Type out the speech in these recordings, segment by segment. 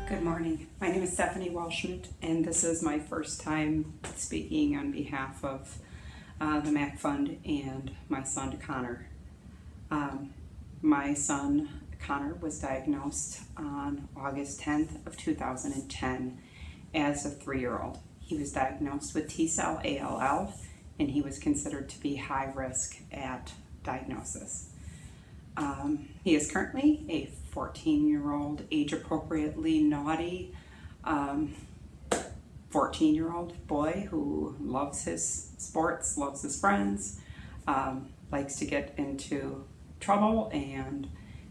Good morning. My name is Stephanie Waldschmidt, and this is my first time speaking on behalf of the MAC Fund and my son Connor. My son Connor was diagnosed on August 10th of 2010 as a 3-year-old. He was diagnosed with T-cell ALL, and he was considered to be high risk at diagnosis. He is currently a 14-year-old, age-appropriately naughty 14-year-old boy who loves his sports, loves his friends, likes to get into trouble and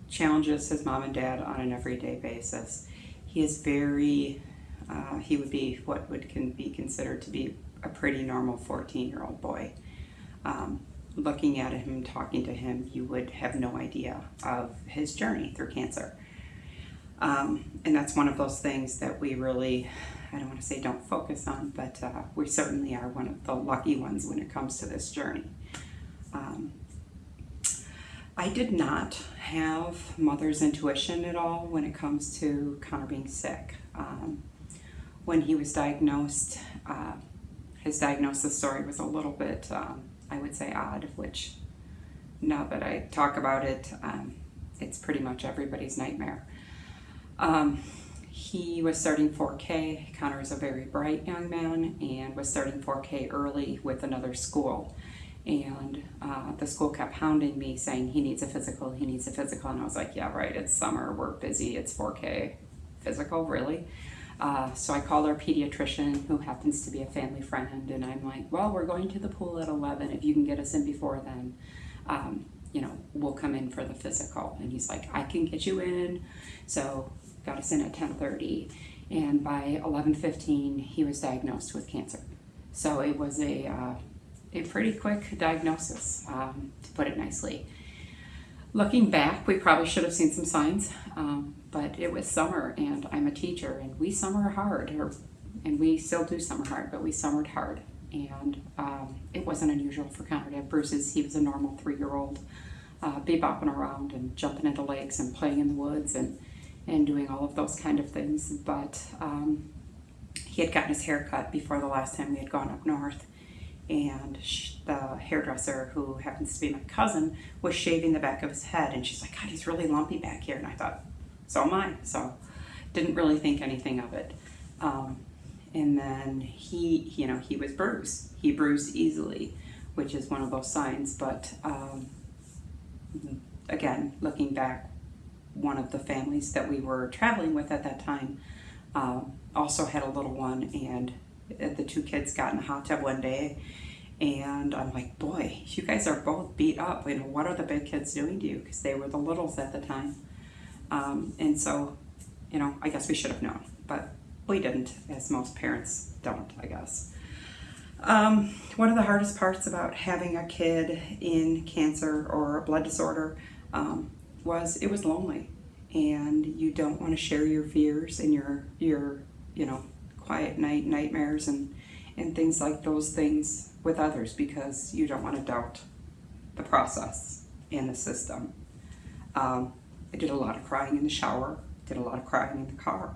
challenges his mom and dad on an everyday basis. He is he would be what can be considered to be a pretty normal 14-year-old boy. Looking at him, talking to him, you would have no idea of his journey through cancer. And that's one of those things that we really, I don't want to say don't focus on, but we certainly are one of the lucky ones when it comes to this journey. I did not have mother's intuition at all when it comes to Connor being sick. When he was diagnosed, his diagnosis story was a little bit, I would say, odd, which now that I talk about it, it's pretty much everybody's nightmare. He was starting 4K. Connor is a very bright young man and was starting 4K early with another school. And the school kept hounding me saying he needs a physical, he needs a physical. And I was like, yeah, right, it's summer, we're busy, it's 4K. Physical, really? So I called our pediatrician, who happens to be a family friend, and I'm like, well, we're going to the pool at 11. If you can get us in before then, we'll come in for the physical. And he's like, I can get you in. So got us in at 10:30, and by 11:15, he was diagnosed with cancer. So it was a pretty quick diagnosis, to put it nicely. Looking back, we probably should have seen some signs, but it was summer, and I'm a teacher, and we summer hard, and we still do summer hard, but we summered hard, and it wasn't unusual for Connor to have bruises. He was a normal 3-year-old, bebopping around and jumping into lakes and playing in the woods and doing all of those kind of things, but he had gotten his hair cut before the last time we had gone up north, and the hairdresser, who happens to be my cousin, was shaving the back of his head, and she's like, God, he's really lumpy back here. And I thought, so am I. So didn't really think anything of it. And then he was bruised. He bruised easily, which is one of those signs. But again, looking back, one of the families that we were traveling with at that time also had a little one, and the 2 kids got in a hot tub one day, and I'm like, boy, you guys are both beat up. What are the big kids doing to you? Because they were the littles at the time. And so, I guess we should have known, but we didn't, as most parents don't, I guess. One of the hardest parts about having a kid in cancer or a blood disorder was it was lonely, and you don't want to share your fears and your quiet nightmares and things like those things with others, because you don't want to doubt the process and the system. I did a lot of crying in the shower, did a lot of crying in the car.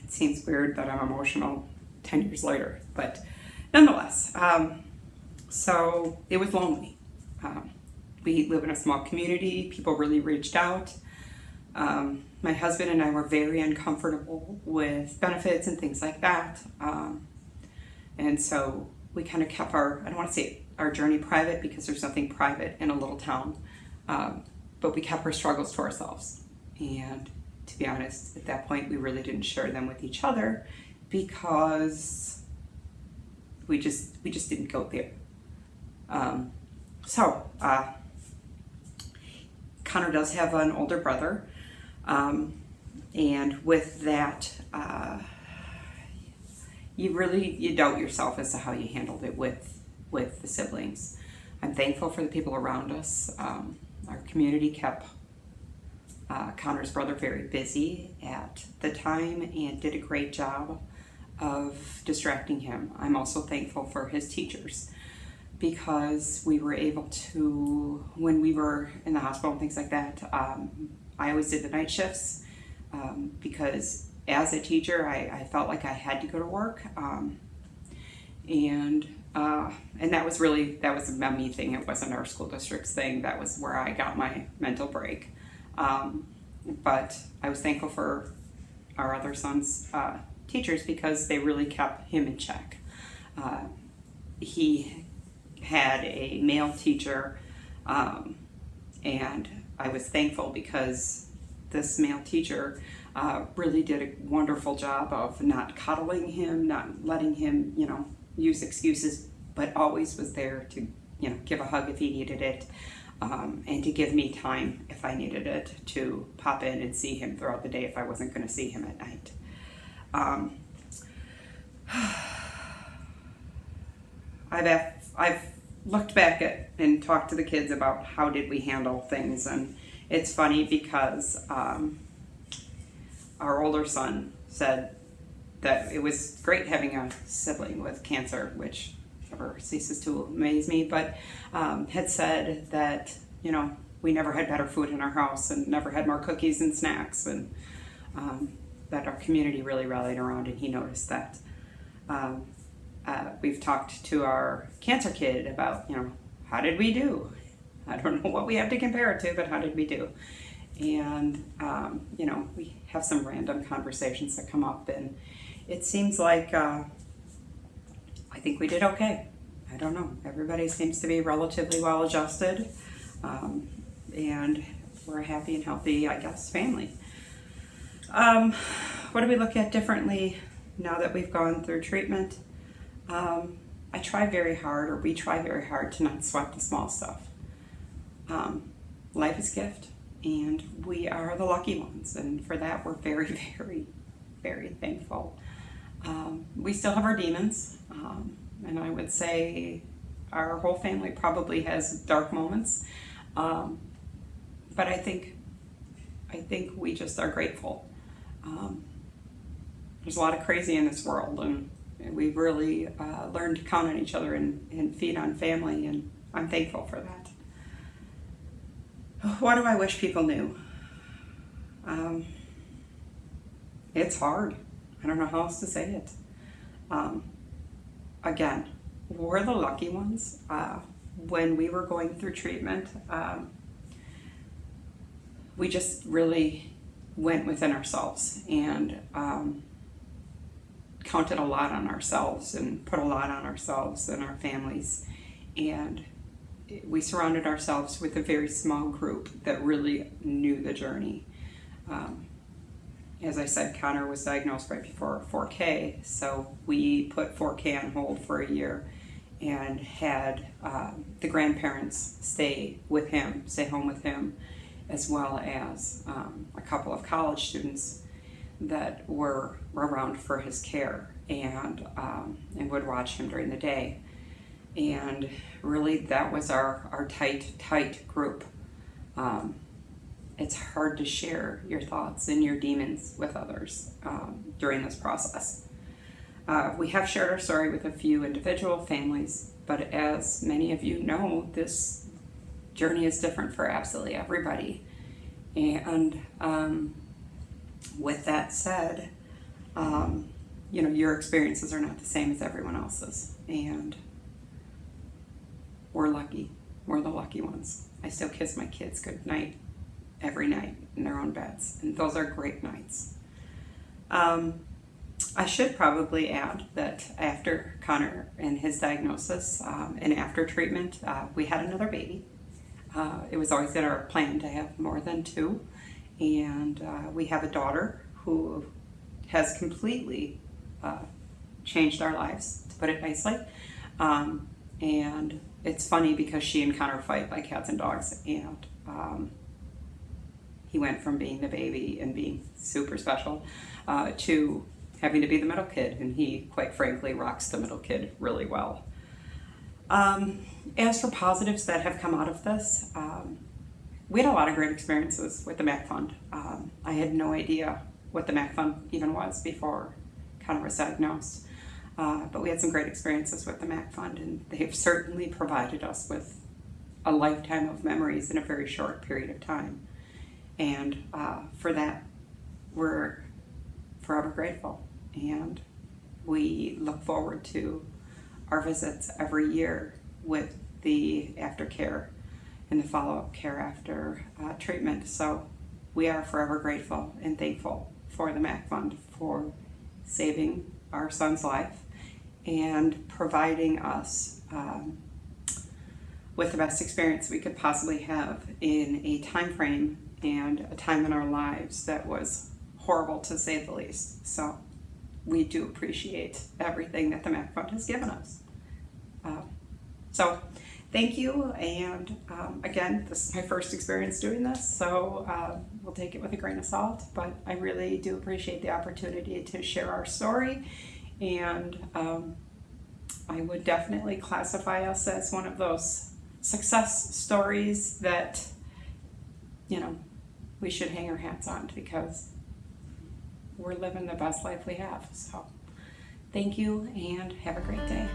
It seems weird that I'm emotional 10 years later, but nonetheless, so it was lonely. We live in a small community. People really reached out. My husband and I were very uncomfortable with benefits and things like that. And so we kind of kept I don't want to say our journey private, because there's nothing private in a little town, but we kept our struggles to ourselves. And to be honest, at that point, we really didn't share them with each other, because we just didn't go there. Connor does have an older brother. And with that, you doubt yourself as to how you handled it with the siblings. I'm thankful for the people around us. Our community kept Connor's brother very busy at the time and did a great job of distracting him. I'm also thankful for his teachers, because we were able to, when we were in the hospital and things like that, I always did the night shifts because as a teacher, I felt like I had to go to work. And that was a me thing. It wasn't our school district's thing. That was where I got my mental break. But I was thankful for our other son's teachers because they really kept him in check. He had a male teacher, and I was thankful because this male teacher really did a wonderful job of not coddling him, not letting him, use excuses, but always was there to, give a hug if he needed it, and to give me time if I needed it, to pop in and see him throughout the day if I wasn't going to see him at night. I've looked back at and talked to the kids about how did we handle things, and it's funny because our older son said that it was great having a sibling with cancer, which never ceases to amaze me, but had said that, we never had better food in our house and never had more cookies and snacks, and that our community really rallied around, and he noticed that. We've talked to our cancer kid about, how did we do? I don't know what we have to compare it to, but how did we do? And, we have some random conversations that come up, and it seems like I think we did okay. I don't know. Everybody seems to be relatively well adjusted, and we're a happy and healthy, I guess, family. What do we look at differently now that we've gone through treatment? We try very hard to not sweat the small stuff. Life is a gift, and we are the lucky ones, and for that we're very, very, very thankful. We still have our demons, and I would say our whole family probably has dark moments, but I think we just are grateful. There's a lot of crazy in this world, and we've really learned to count on each other and feed on family, and I'm thankful for that. What do I wish people knew? It's hard. I don't know how else to say it. Again, we're the lucky ones. When we were going through treatment, we just really went within ourselves and counted a lot on ourselves and put a lot on ourselves and our families, and we surrounded ourselves with a very small group that really knew the journey. As I said, Connor was diagnosed right before 4K, so we put 4K on hold for a year and had the grandparents stay home with him, as well as a couple of college students that were around for his care and would watch him during the day. And really that was our tight group. It's hard to share your thoughts and your demons with others during this process. We have shared our story with a few individual families, but as many of you know, this journey is different for absolutely everybody. And with that said, your experiences are not the same as everyone else's, and we're lucky. We're the lucky ones. I still kiss my kids good night every night in their own beds, and those are great nights. I should probably add that after Connor and his diagnosis and after treatment, we had another baby. It was always in our plan to have more than two, and we have a daughter who has completely changed our lives, to put it nicely. And it's funny because she and Connor fight like cats and dogs, and he went from being the baby and being super special to having to be the middle kid, and he, quite frankly, rocks the middle kid really well. As for positives that have come out of this, we had a lot of great experiences with the MAC Fund. I had no idea what the MAC Fund even was before Connor was diagnosed, but we had some great experiences with the MAC Fund, and they've certainly provided us with a lifetime of memories in a very short period of time. And for that, we're forever grateful. And we look forward to our visits every year with the aftercare and the follow-up care after treatment. So we are forever grateful and thankful for the MAC Fund for saving our son's life and providing us with the best experience we could possibly have in a time frame and a time in our lives that was horrible, to say the least. So we do appreciate everything that the MAC Fund has given us. So thank you, and again, this is my first experience doing this, so we'll take it with a grain of salt, but I really do appreciate the opportunity to share our story, and I would definitely classify us as one of those success stories that, you know, we should hang our hats on, because we're living the best life we have. So thank you, and have a great day.